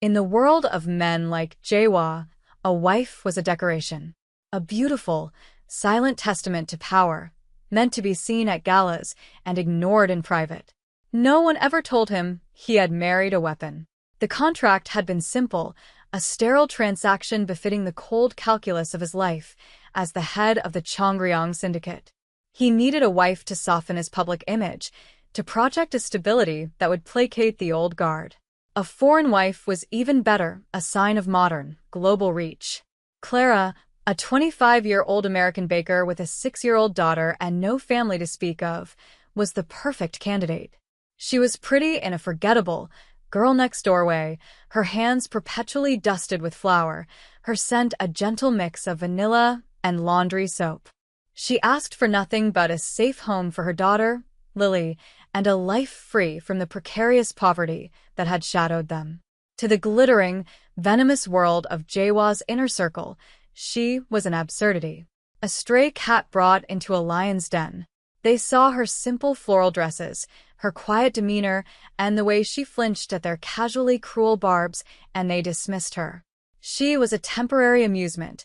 In the world of men like Jae-wha, a wife was a decoration. A beautiful, silent testament to power, meant to be seen at galas and ignored in private. No one ever told him he had married a weapon. The contract had been simple, a sterile transaction befitting the cold calculus of his life as the head of the Chongryong syndicate. He needed a wife to soften his public image, to project a stability that would placate the old guard. A foreign wife was even better, a sign of modern, global reach. Clara, a 25-year-old American baker with a 6-year-old daughter and no family to speak of, was the perfect candidate. She was pretty in a forgettable, girl-next-door way, her hands perpetually dusted with flour, her scent a gentle mix of vanilla and laundry soap. She asked for nothing but a safe home for her daughter, Lily, and a life free from the precarious poverty that had shadowed them. To the glittering, venomous world of Jae-wha's inner circle, she was an absurdity. A stray cat brought into a lion's den. They saw her simple floral dresses, her quiet demeanor, and the way she flinched at their casually cruel barbs, and they dismissed her. She was a temporary amusement,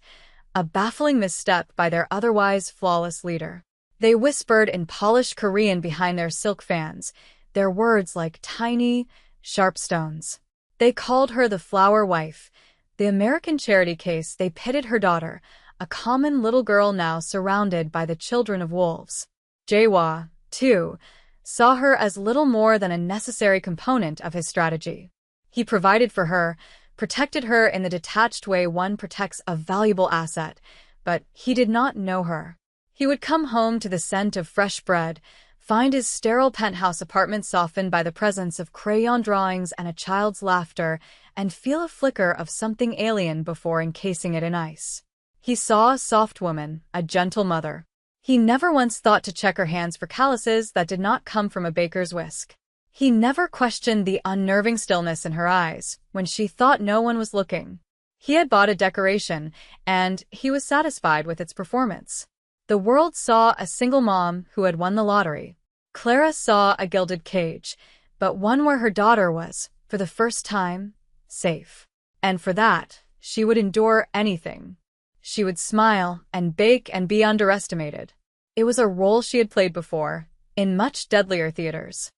a baffling misstep by their otherwise flawless leader. They whispered in polished Korean behind their silk fans, their words like tiny, sharp stones. They called her the flower wife. The American charity case they pitted her daughter, a common little girl now surrounded by the children of wolves. Jae-wha, too, saw her as little more than a necessary component of his strategy. He provided for her, protected her in the detached way one protects a valuable asset, but he did not know her. He would come home to the scent of fresh bread, find his sterile penthouse apartment softened by the presence of crayon drawings and a child's laughter, and feel a flicker of something alien before encasing it in ice. He saw a soft woman, a gentle mother. He never once thought to check her hands for calluses that did not come from a baker's whisk. He never questioned the unnerving stillness in her eyes when she thought no one was looking. He had bought a decoration, and he was satisfied with its performance. The world saw a single mom who had won the lottery. Clara saw a gilded cage, but one where her daughter was, for the first time, safe. And for that, she would endure anything. She would smile and bake and be underestimated. It was a role she had played before, in much deadlier theaters.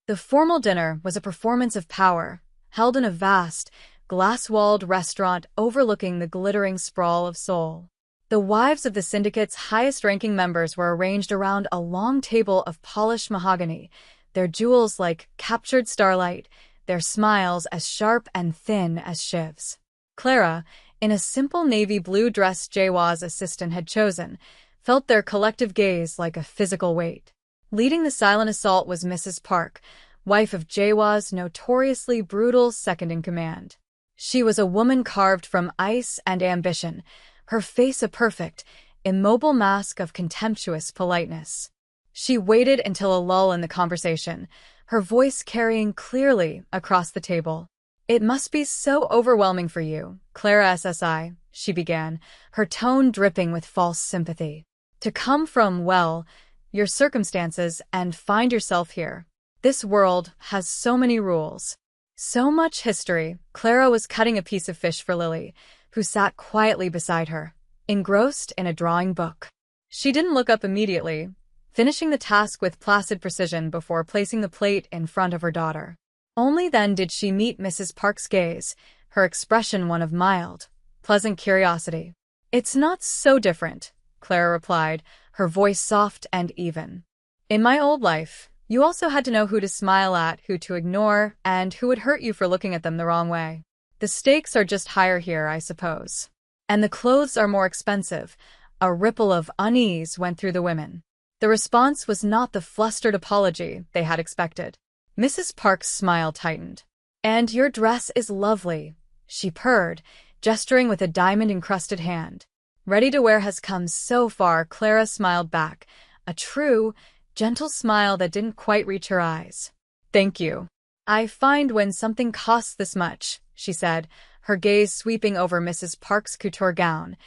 The formal dinner was a performance of power, held in a vast, glass-walled restaurant overlooking the glittering sprawl of Seoul. The wives of the syndicate's highest-ranking members were arranged around a long table of polished mahogany, their jewels like captured starlight, their smiles as sharp and thin as shivs. Clara, in a simple navy blue dress Jae-wha's assistant had chosen, felt their collective gaze like a physical weight. Leading the silent assault was Mrs. Park, wife of Jae-wha's notoriously brutal second-in-command. She was a woman carved from ice and ambition, her face a perfect, immobile mask of contemptuous politeness. She waited until a lull in the conversation, her voice carrying clearly across the table. "It must be so overwhelming for you, Clara SSI," she began, her tone dripping with false sympathy. "To come from, well, your circumstances and find yourself here. This world has so many rules. So much history." Clara was cutting a piece of fish for Lily, who sat quietly beside her, engrossed in a drawing book. She didn't look up immediately, finishing the task with placid precision before placing the plate in front of her daughter. Only then did she meet Mrs. Park's gaze, her expression one of mild, pleasant curiosity. "It's not so different," Clara replied, her voice soft and even. "In my old life, you also had to know who to smile at, who to ignore, and who would hurt you for looking at them the wrong way. The stakes are just higher here, I suppose. And the clothes are more expensive." A ripple of unease went through the women. The response was not the flustered apology they had expected. Mrs. Park's smile tightened. "And your dress is lovely," she purred, gesturing with a diamond-encrusted hand. "Ready-to-wear has come so far," Clara smiled back, a true, gentle smile that didn't quite reach her eyes. "Thank you. I find when something costs this much," she said, her gaze sweeping over Mrs. Park's couture gown,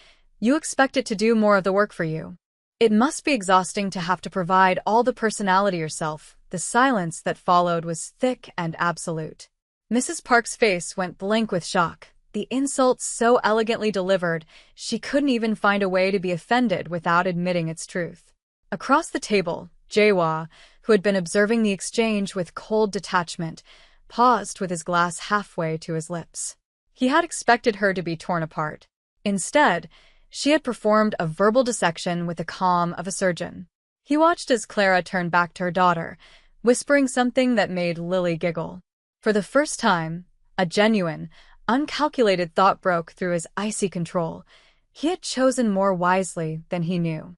"you expect it to do more of the work for you. It must be exhausting to have to provide all the personality yourself." The silence that followed was thick and absolute. Mrs. Park's face went blank with shock. The insult so elegantly delivered, she couldn't even find a way to be offended without admitting its truth. Across the table, Jae-wha, who had been observing the exchange with cold detachment, paused with his glass halfway to his lips. He had expected her to be torn apart. Instead, she had performed a verbal dissection with the calm of a surgeon. He watched as Clara turned back to her daughter, whispering something that made Lily giggle. For the first time, a genuine, uncalculated thought broke through his icy control. He had chosen more wisely than he knew.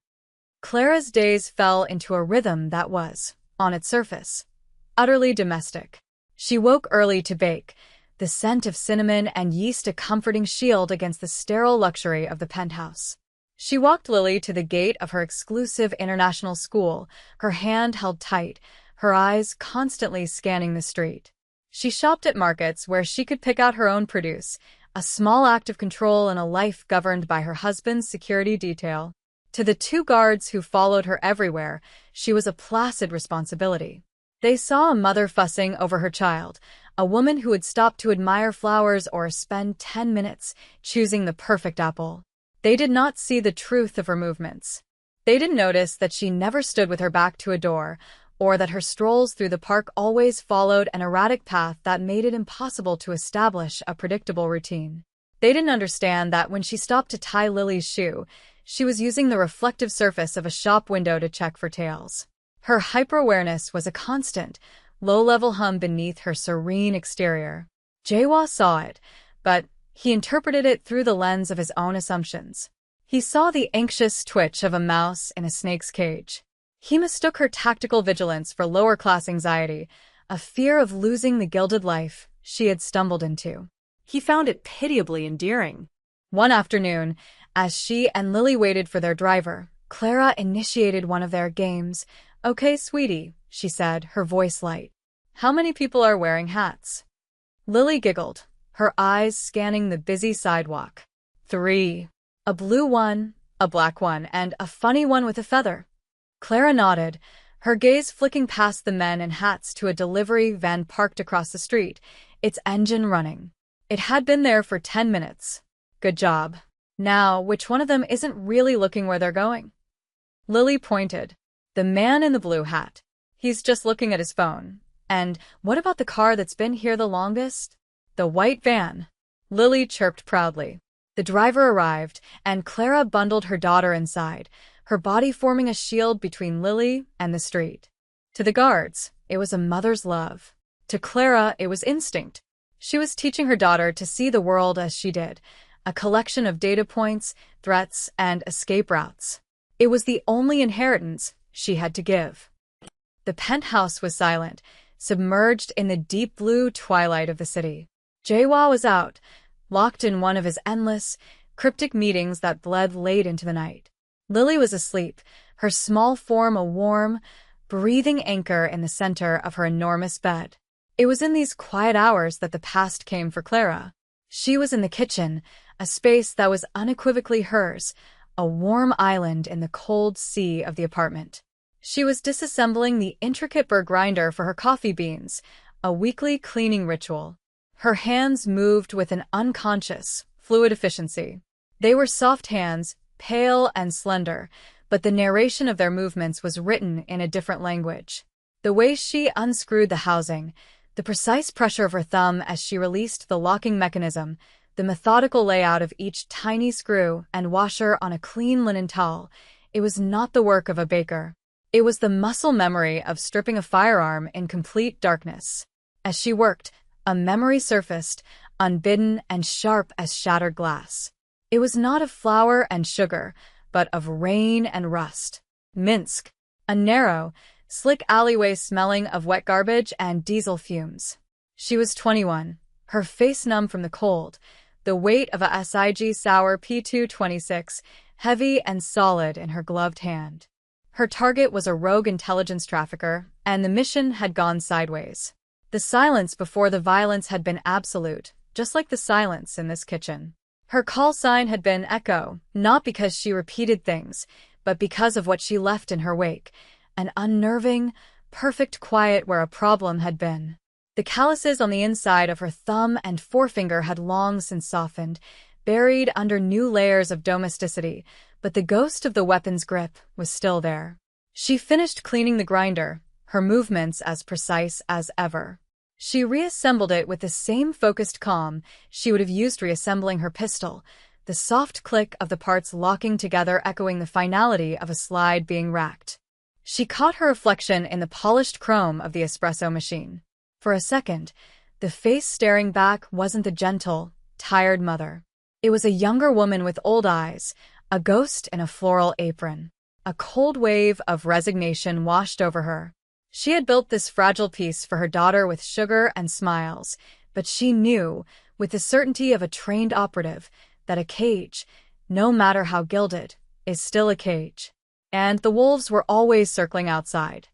Clara's days fell into a rhythm that was, on its surface, utterly domestic. She woke early to bake, the scent of cinnamon and yeast a comforting shield against the sterile luxury of the penthouse. She walked Lily to the gate of her exclusive international school, her hand held tight, her eyes constantly scanning the street. She shopped at markets where she could pick out her own produce, a small act of control in a life governed by her husband's security detail. To the two guards who followed her everywhere, she was a placid responsibility. They saw a mother fussing over her child, a woman who would stop to admire flowers or spend 10 minutes choosing the perfect apple. They did not see the truth of her movements. They didn't notice that she never stood with her back to a door, or that her strolls through the park always followed an erratic path that made it impossible to establish a predictable routine. They didn't understand that when she stopped to tie Lily's shoe, she was using the reflective surface of a shop window to check for tails. Her hyper-awareness was a constant, low-level hum beneath her serene exterior. Jae-wha saw it, but he interpreted it through the lens of his own assumptions. He saw the anxious twitch of a mouse in a snake's cage. He mistook her tactical vigilance for lower-class anxiety, a fear of losing the gilded life she had stumbled into. He found it pitiably endearing. One afternoon, as she and Lily waited for their driver, Clara initiated one of their games. "Okay, sweetie," she said, her voice light. "How many people are wearing hats?" Lily giggled, her eyes scanning the busy sidewalk. 3. A blue one, a black one, and a funny one with a feather. Clara nodded, her gaze flicking past the men in hats to a delivery van parked across the street, its engine running. It had been there for 10 minutes. Good job. Now, which one of them isn't really looking where they're going? Lily pointed. The man in the blue hat. He's just looking at his phone. And what about the car that's been here the longest? The white van. Lily chirped proudly. The driver arrived, and Clara bundled her daughter inside, her body forming a shield between Lily and the street. To the guards, it was a mother's love. To Clara, it was instinct. She was teaching her daughter to see the world as she did, a collection of data points, threats, and escape routes. It was the only inheritance she had to give. The penthouse was silent, submerged in the deep blue twilight of the city. Jae-wha was out, locked in one of his endless, cryptic meetings that bled late into the night. Lily was asleep, her small form a warm, breathing anchor in the center of her enormous bed. It was in these quiet hours that the past came for Clara. She was in the kitchen, a space that was unequivocally hers, a warm island in the cold sea of the apartment. She was disassembling the intricate burr grinder for her coffee beans, a weekly cleaning ritual. Her hands moved with an unconscious, fluid efficiency. They were soft hands, pale and slender, but the narration of their movements was written in a different language. The way she unscrewed the housing, the precise pressure of her thumb as she released the locking mechanism, the methodical layout of each tiny screw and washer on a clean linen towel, it was not the work of a baker. It was the muscle memory of stripping a firearm in complete darkness. As she worked, a memory surfaced, unbidden and sharp as shattered glass. It was not of flour and sugar, but of rain and rust. Minsk, a narrow, slick alleyway smelling of wet garbage and diesel fumes. She was 21, her face numb from the cold, the weight of a SIG Sour P226 heavy and solid in her gloved hand. Her target was a rogue intelligence trafficker, and the mission had gone sideways. The silence before the violence had been absolute, just like the silence in this kitchen. Her call sign had been Echo, not because she repeated things, but because of what she left in her wake, an unnerving, perfect quiet where a problem had been. The calluses on the inside of her thumb and forefinger had long since softened, buried under new layers of domesticity, but the ghost of the weapon's grip was still there. She finished cleaning the grinder, her movements as precise as ever. She reassembled it with the same focused calm she would have used reassembling her pistol, the soft click of the parts locking together echoing the finality of a slide being racked. She caught her reflection in the polished chrome of the espresso machine. For a second, the face staring back wasn't the gentle, tired mother. It was a younger woman with old eyes, a ghost in a floral apron. A cold wave of resignation washed over her. She had built this fragile piece for her daughter with sugar and smiles, but she knew, with the certainty of a trained operative, that a cage, no matter how gilded, is still a cage. And the wolves were always circling outside.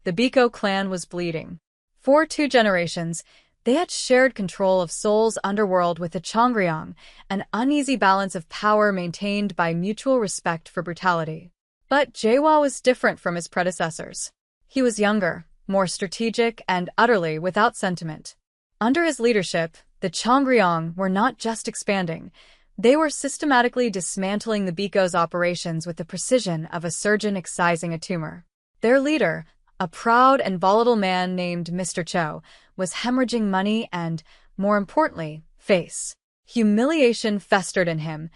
The Biko clan was bleeding. For 2 generations, they had shared control of Seoul's underworld with the Chongryong, an uneasy balance of power maintained by mutual respect for brutality. But Jaehwa was different from his predecessors. He was younger, more strategic, and utterly without sentiment. Under his leadership, the Chongryong were not just expanding. They were systematically dismantling the Biko's operations with the precision of a surgeon excising a tumor. Their leader, a proud and volatile man named Mr. Cho, was hemorrhaging money and, more importantly, face. Humiliation festered in him,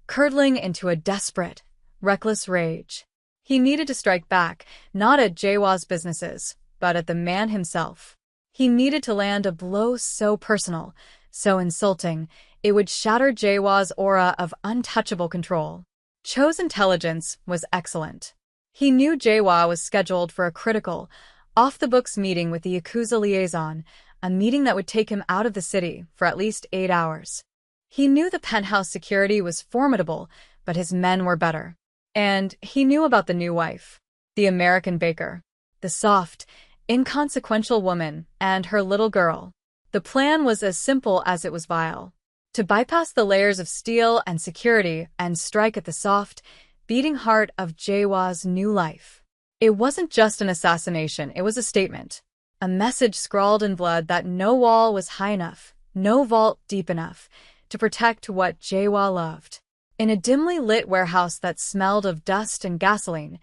curdling into a desperate, reckless rage. He needed to strike back, not at Jaehwa's businesses, but at the man himself. He needed to land a blow so personal, so insulting, it would shatter Jaehwa's aura of untouchable control. Cho's intelligence was excellent. He knew Jaehwa was scheduled for a critical, off-the-books meeting with the Yakuza liaison, a meeting that would take him out of the city for at least 8 hours. He knew the penthouse security was formidable, but his men were better. And he knew about the new wife, the American baker, the soft, inconsequential woman, and her little girl. The plan was as simple as it was vile. To bypass the layers of steel and security and strike at the soft, beating heart of Jaehwa's new life. It wasn't just an assassination, it was a statement. A message scrawled in blood that no wall was high enough, no vault deep enough, to protect what Jaehwa loved. In a dimly lit warehouse that smelled of dust and gasoline,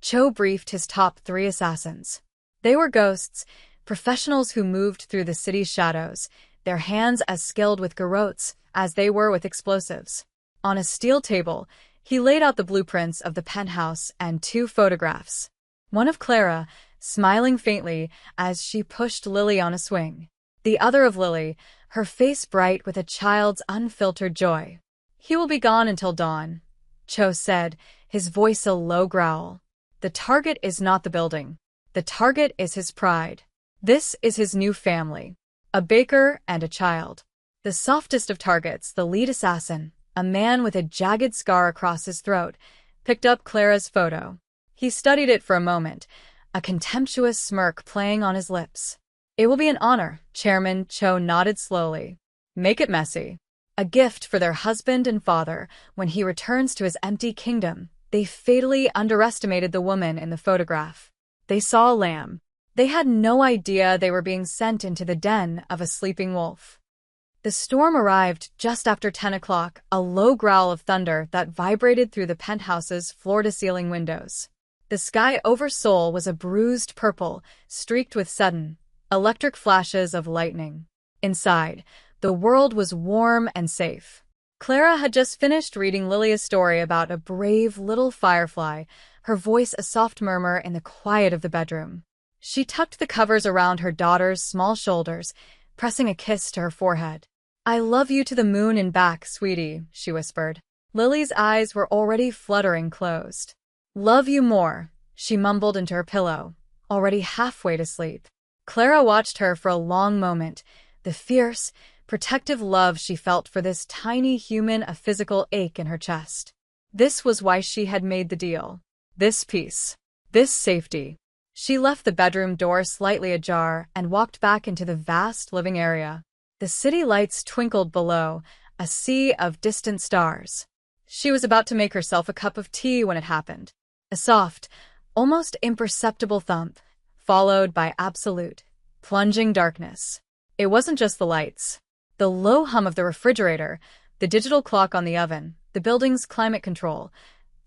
Cho briefed his top 3 assassins. They were ghosts, professionals who moved through the city's shadows, their hands as skilled with garrotes as they were with explosives. On a steel table, he laid out the blueprints of the penthouse and 2 photographs. One of Clara, smiling faintly as she pushed Lily on a swing. The other of Lily, her face bright with a child's unfiltered joy. "He will be gone until dawn," Cho said, his voice a low growl. "The target is not the building. The target is his pride. This is his new family. A baker and a child." The softest of targets, the lead assassin, a man with a jagged scar across his throat, picked up Clara's photo. He studied it for a moment, a contemptuous smirk playing on his lips. "It will be an honor," Chairman Cho nodded slowly. "Make it messy." A gift for their husband and father when he returns to his empty kingdom. They fatally underestimated the woman in the photograph. They saw a lamb. They had no idea they were being sent into the den of a sleeping wolf. The storm arrived just after 10 o'clock, a low growl of thunder that vibrated through the penthouse's floor-to-ceiling windows. The sky over Seoul was a bruised purple, streaked with sudden, electric flashes of lightning. Inside, the world was warm and safe. Clara had just finished reading Lily a story about a brave little firefly, her voice a soft murmur in the quiet of the bedroom. She tucked the covers around her daughter's small shoulders, pressing a kiss to her forehead. "I love you to the moon and back, sweetie," she whispered. Lily's eyes were already fluttering closed. "Love you more," she mumbled into her pillow, already halfway to sleep. Clara watched her for a long moment, the fierce, protective love she felt for this tiny human a physical ache in her chest. This was why she had made the deal. This peace. This safety. She left the bedroom door slightly ajar and walked back into the vast living area. The city lights twinkled below, a sea of distant stars. She was about to make herself a cup of tea when it happened. A soft, almost imperceptible thump, followed by absolute, Plunging darkness. It wasn't just the lights. The low hum of the refrigerator, the digital clock on the oven, the building's climate control.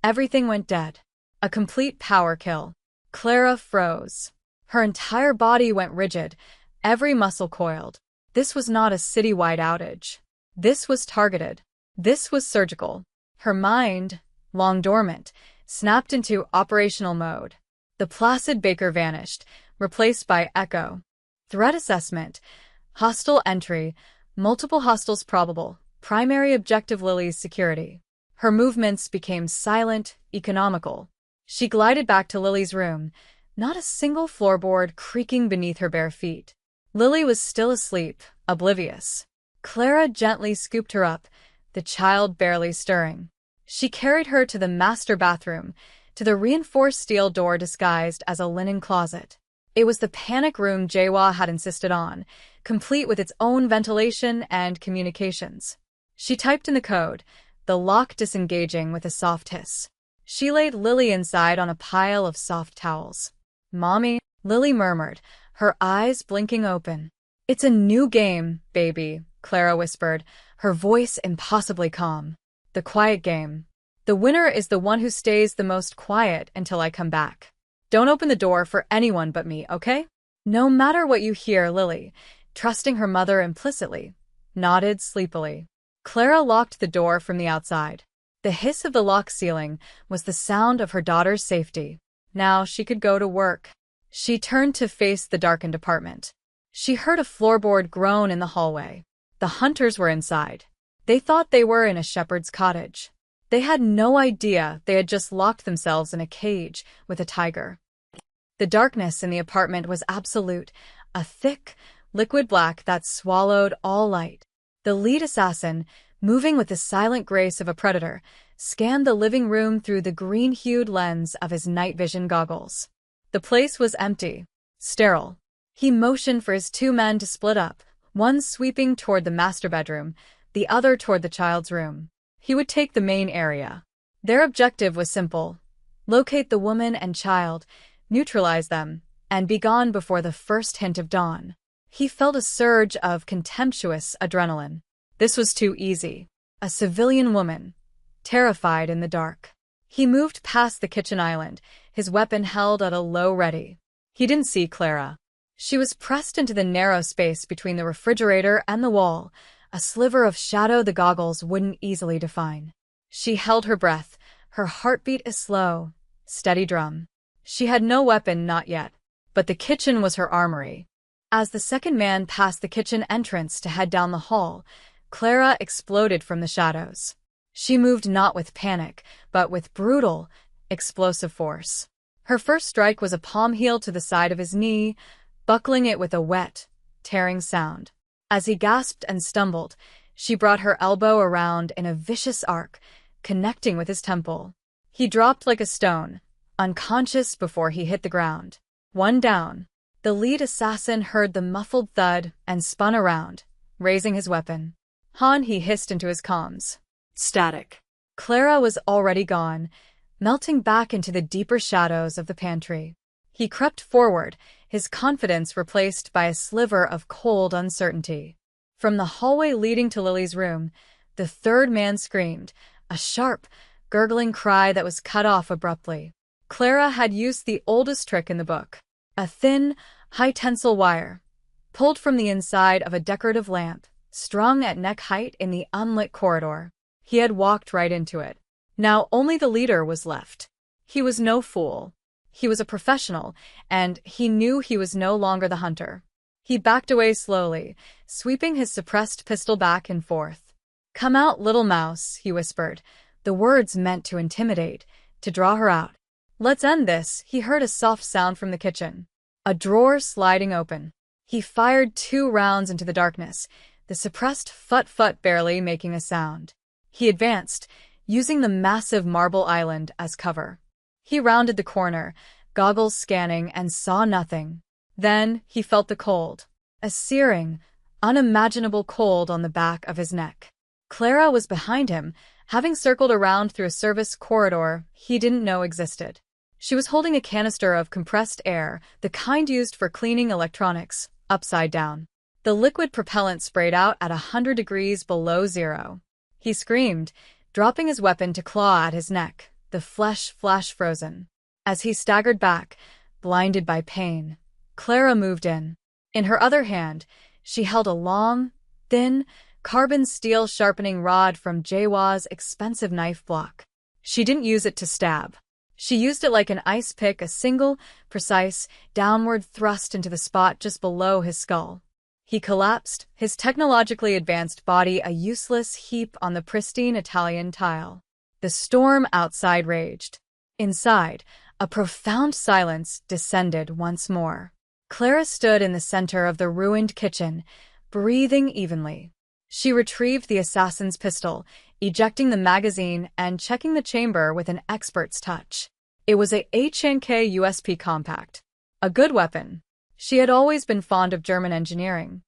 Everything went dead. A complete power kill. Clara froze. Her entire body went rigid, every muscle coiled. This was not a citywide outage. This was targeted. This was surgical. Her mind, long dormant, snapped into operational mode. The placid Baker vanished, replaced by echo. Threat assessment. Hostile entry. Multiple hostiles probable. Primary objective Lily's security. Her movements became silent, economical. She glided back to Lily's room, not a single floorboard creaking beneath her bare feet. Lily was still asleep, oblivious. Clara gently scooped her up, the child barely stirring. She carried her to the master bathroom, to the reinforced steel door disguised as a linen closet. It was the panic room Jaehwa had insisted on, complete with its own ventilation and communications. She typed in the code, the lock disengaging with a soft hiss. She laid Lily inside on a pile of soft towels. "Mommy," Lily murmured, her eyes blinking open. "It's a new game, baby," Clara whispered, her voice impossibly calm. "The quiet game. The winner is the one who stays the most quiet until I come back. Don't open the door for anyone but me, okay?" "No matter what you hear," Lily, trusting her mother implicitly, nodded sleepily. Clara locked the door from the outside. The hiss of the lock sealing was the sound of her daughter's safety. Now she could go to work. She turned to face the darkened apartment. She heard a floorboard groan in the hallway. The hunters were inside. They thought they were in a shepherd's cottage. They had no idea they had just locked themselves in a cage with a tiger. The darkness in the apartment was absolute, a thick, liquid black that swallowed all light. The lead assassin, moving with the silent grace of a predator, scanned the living room through the green-hued lens of his night vision goggles. The place was empty, sterile. He motioned for his two men to split up, one sweeping toward the master bedroom, the other toward the child's room. He would take the main area. Their objective was simple: locate the woman and child, neutralize them, and be gone before the first hint of dawn. He felt a surge of contemptuous adrenaline. This was too easy. A civilian woman, terrified in the dark. He moved past the kitchen island, his weapon held at a low ready. He didn't see Clara. She was pressed into the narrow space between the refrigerator and the wall, a sliver of shadow the goggles wouldn't easily define. She held her breath, her heartbeat a slow, steady drum. She had no weapon, not yet, but the kitchen was her armory. As the second man passed the kitchen entrance to head down the hall, Clara exploded from the shadows. She moved not with panic, but with brutal, explosive force. Her first strike was a palm heel to the side of his knee, buckling it with a wet, tearing sound. As he gasped and stumbled, she brought her elbow around in a vicious arc, connecting with his temple. He dropped like a stone, unconscious before he hit the ground. One down. The lead assassin heard the muffled thud and spun around, raising his weapon. "Han," he hissed into his comms. Static. Clara was already gone, melting back into the deeper shadows of the pantry. He crept forward, his confidence replaced by a sliver of cold uncertainty. From the hallway leading to Lily's room, the third man screamed, a sharp, gurgling cry that was cut off abruptly. Clara had used the oldest trick in the book. A thin, high-tensile wire, pulled from the inside of a decorative lamp, strung at neck height in the unlit corridor. He had walked right into it. Now only the leader was left. He was no fool. He was a professional, and he knew he was no longer the hunter. He backed away slowly, sweeping his suppressed pistol back and forth. "Come out, little mouse," he whispered, the words meant to intimidate, to draw her out. "Let's end this." He heard a soft sound from the kitchen. A drawer sliding open. He fired 2 rounds into the darkness, the suppressed fut-fut barely making a sound. He advanced, using the massive marble island as cover. He rounded the corner, goggles scanning, and saw nothing. Then he felt the cold. A searing, unimaginable cold on the back of his neck. Clara was behind him, having circled around through a service corridor he didn't know existed. She was holding a canister of compressed air, the kind used for cleaning electronics, upside down. The liquid propellant sprayed out at 100 degrees below zero. He screamed, dropping his weapon to claw at his neck, the flesh flash frozen. As he staggered back, blinded by pain, Clara moved in. In her other hand, she held a long, thin, carbon steel sharpening rod from Jaewa's expensive knife block. She didn't use it to stab. She used it like an ice pick, a single, precise, downward thrust into the spot just below his skull. He collapsed, his technologically advanced body a useless heap on the pristine Italian tile. The storm outside raged. Inside, a profound silence descended once more. Clara stood in the center of the ruined kitchen, breathing evenly. She retrieved the assassin's pistol, ejecting the magazine and checking the chamber with an expert's touch. It was a H&K USP compact. A good weapon. She had always been fond of German engineering.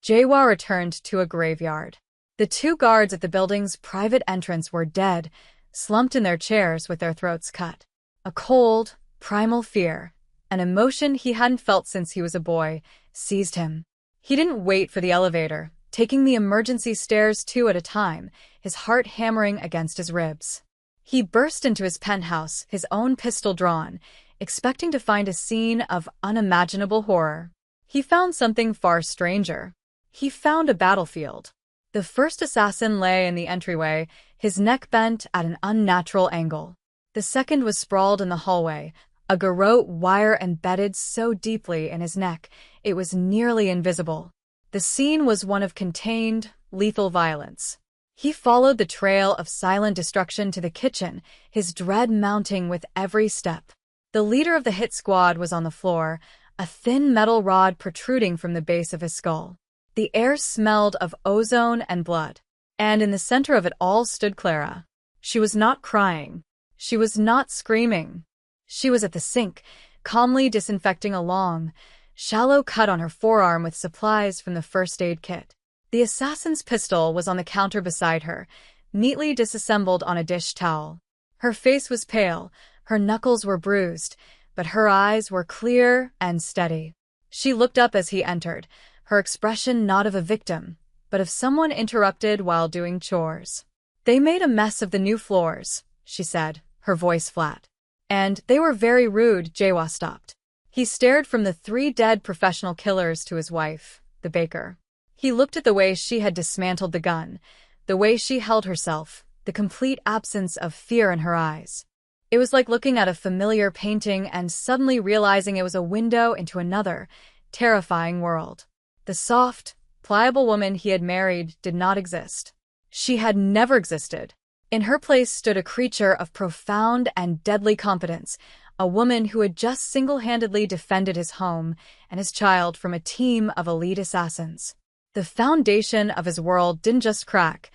Jaewa returned to a graveyard. The two guards at the building's private entrance were dead, slumped in their chairs with their throats cut. A cold, primal fear, an emotion he hadn't felt since he was a boy, seized him. He didn't wait for the elevator, taking the emergency stairs two at a time, his heart hammering against his ribs. He burst into his penthouse, his own pistol drawn, expecting to find a scene of unimaginable horror. He found something far stranger. He found a battlefield. The first assassin lay in the entryway, his neck bent at an unnatural angle. The second was sprawled in the hallway, a garrote wire embedded so deeply in his neck it was nearly invisible. The scene was one of contained, lethal violence. He followed the trail of silent destruction to the kitchen, his dread mounting with every step. The leader of the hit squad was on the floor, a thin metal rod protruding from the base of his skull. The air smelled of ozone and blood. And in the center of it all stood Clara. She was not crying. She was not screaming. She was at the sink, calmly disinfecting a long, shallow cut on her forearm with supplies from the first aid kit. The assassin's pistol was on the counter beside her, neatly disassembled on a dish towel. Her face was pale, her knuckles were bruised, but her eyes were clear and steady. She looked up as he entered, her expression not of a victim, but of someone interrupted while doing chores. "They made a mess of the new floors," she said, her voice flat. "And they were very rude." Jaewa stopped. He stared from the three dead professional killers to his wife, the baker. He looked at the way she had dismantled the gun, the way she held herself, the complete absence of fear in her eyes. It was like looking at a familiar painting and suddenly realizing it was a window into another, terrifying world. The soft, pliable woman he had married did not exist. She had never existed. In her place stood a creature of profound and deadly competence, a woman who had just single-handedly defended his home and his child from a team of elite assassins. The foundation of his world didn't just crack,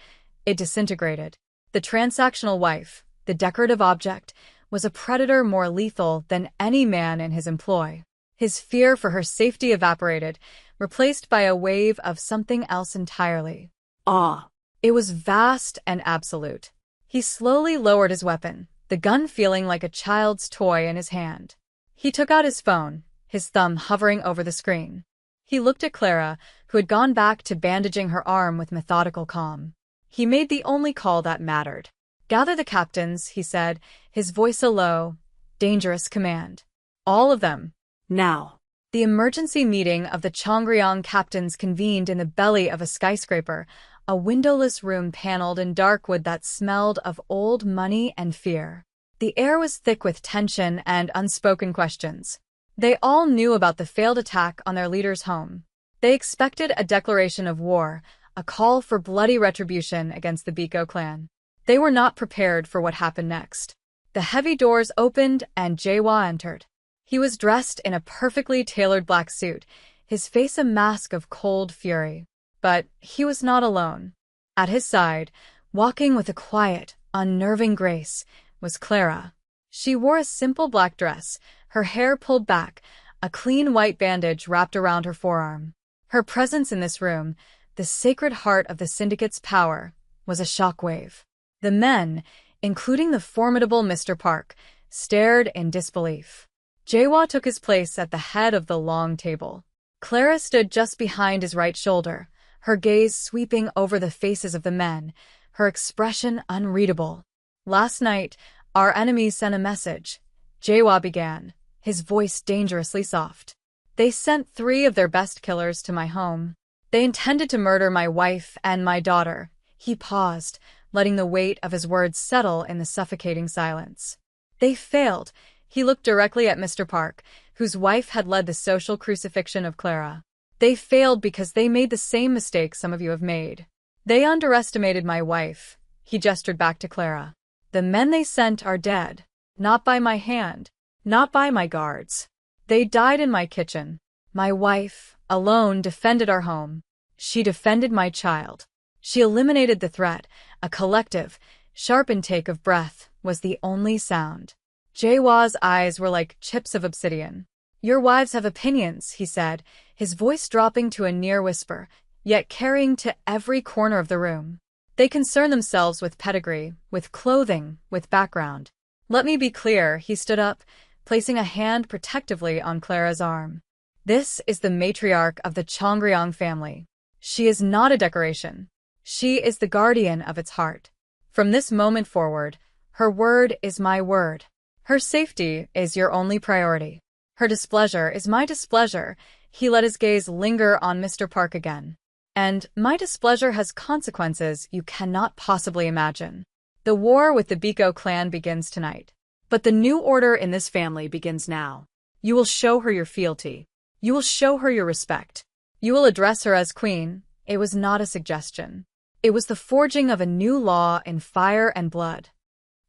it disintegrated. The transactional wife, the decorative object, was a predator more lethal than any man in his employ. His fear for her safety evaporated, replaced by a wave of something else entirely. Awe. It was vast and absolute. He slowly lowered his weapon, the gun feeling like a child's toy in his hand. He took out his phone, his thumb hovering over the screen. He looked at Clara, who had gone back to bandaging her arm with methodical calm. He made the only call that mattered. "Gather the captains," he said, his voice a low, dangerous command. "All of them. Now." The emergency meeting of the Chongryong captains convened in the belly of a skyscraper, a windowless room paneled in dark wood that smelled of old money and fear. The air was thick with tension and unspoken questions. They all knew about the failed attack on their leader's home. They expected a declaration of war, a call for bloody retribution against the Biko clan. They were not prepared for what happened next. The heavy doors opened and Jaewa entered. He was dressed in a perfectly tailored black suit, his face a mask of cold fury. But he was not alone. At his side, walking with a quiet, unnerving grace, was Clara. She wore a simple black dress, her hair pulled back, a clean white bandage wrapped around her forearm. Her presence in this room, the sacred heart of the syndicate's power, was a shockwave. The men, including the formidable Mr. Park, stared in disbelief. Jaewa took his place at the head of the long table. Clara stood just behind his right shoulder, her gaze sweeping over the faces of the men, her expression unreadable. "Last night, our enemies sent a message," Jaewa began, his voice dangerously soft. "They sent 3 of their best killers to my home. They intended to murder my wife and my daughter." He paused, letting the weight of his words settle in the suffocating silence. "They failed." He looked directly at Mr. Park, whose wife had led the social crucifixion of Clara. "They failed because they made the same mistake some of you have made. They underestimated my wife." He gestured back to Clara. "The men they sent are dead. Not by my hand. Not by my guards. They died in my kitchen. My wife, alone, defended our home. She defended my child. She eliminated the threat. A collective, sharp intake of breath was the only sound." Jaewa's eyes were like chips of obsidian. "Your wives have opinions," he said, his voice dropping to a near whisper, yet carrying to every corner of the room. "They concern themselves with pedigree, with clothing, with background. Let me be clear." He stood up, placing a hand protectively on Clara's arm. "This is the matriarch of the Chongryong family. She is not a decoration. She is the guardian of its heart. From this moment forward, her word is my word. Her safety is your only priority. Her displeasure is my displeasure." He let his gaze linger on Mr. Park again. "And my displeasure has consequences you cannot possibly imagine. The war with the Biko clan begins tonight. But the new order in this family begins now. You will show her your fealty. You will show her your respect. You will address her as queen." It was not a suggestion. It was the forging of a new law in fire and blood.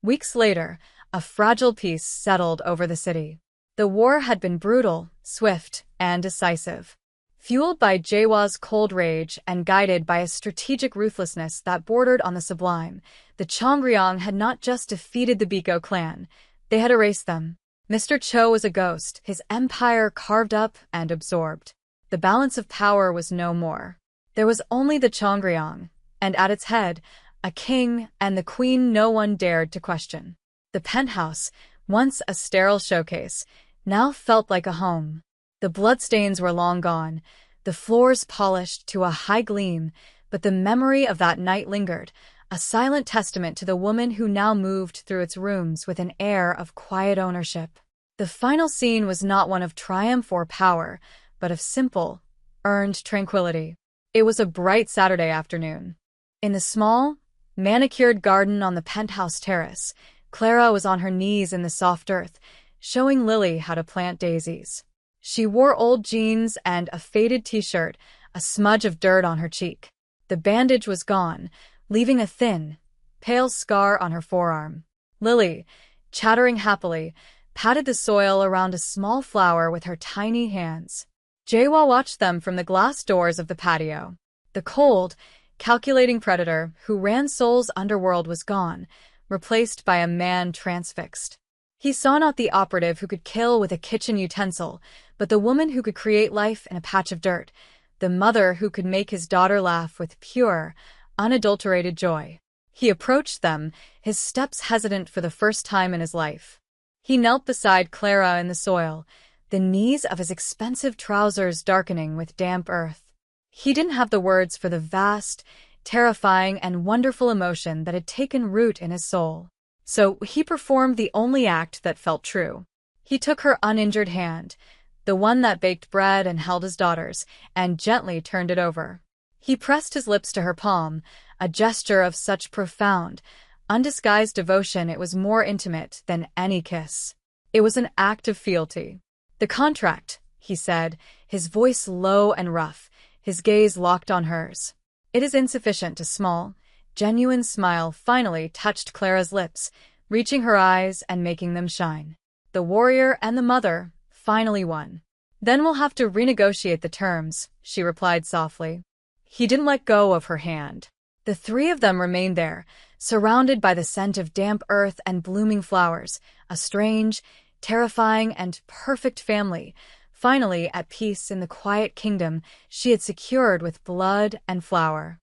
Weeks later, a fragile peace settled over the city. The war had been brutal, swift, and decisive. Fueled by Jaewa's cold rage and guided by a strategic ruthlessness that bordered on the sublime, the Chongryong had not just defeated the Biko clan, they had erased them. Mr. Cho was a ghost, his empire carved up and absorbed. The balance of power was no more. There was only the Chongryong, and at its head, a king and the queen no one dared to question. The penthouse, once a sterile showcase, now felt like a home. The bloodstains were long gone, the floors polished to a high gleam, but the memory of that night lingered, a silent testament to the woman who now moved through its rooms with an air of quiet ownership. The final scene was not one of triumph or power, but of simple, earned tranquility. It was a bright Saturday afternoon. In the small, manicured garden on the penthouse terrace, Clara was on her knees in the soft earth, showing Lily how to plant daisies. She wore old jeans and a faded t-shirt, a smudge of dirt on her cheek. The bandage was gone, leaving a thin, pale scar on her forearm. Lily, chattering happily, patted the soil around a small flower with her tiny hands. Jaewa watched them from the glass doors of the patio. The cold, calculating predator who ran Seoul's underworld was gone, replaced by a man transfixed. He saw not the operative who could kill with a kitchen utensil, but the woman who could create life in a patch of dirt, the mother who could make his daughter laugh with pure, unadulterated joy. He approached them, his steps hesitant for the first time in his life. He knelt beside Clara in the soil, the knees of his expensive trousers darkening with damp earth. He didn't have the words for the vast, terrifying, and wonderful emotion that had taken root in his soul. So he performed the only act that felt true. He took her uninjured hand, the one that baked bread and held his daughter's, and gently turned it over. He pressed his lips to her palm, a gesture of such profound, undisguised devotion it was more intimate than any kiss. It was an act of fealty. "The contract," he said, his voice low and rough, his gaze locked on hers. "It is insufficient." A small, genuine smile finally touched Clara's lips, reaching her eyes and making them shine. "The warrior and the mother finally won. Then we'll have to renegotiate the terms," she replied softly. He didn't let go of her hand. The 3 of them remained there, surrounded by the scent of damp earth and blooming flowers, a strange, terrifying, and perfect family, finally at peace in the quiet kingdom she had secured with blood and flower.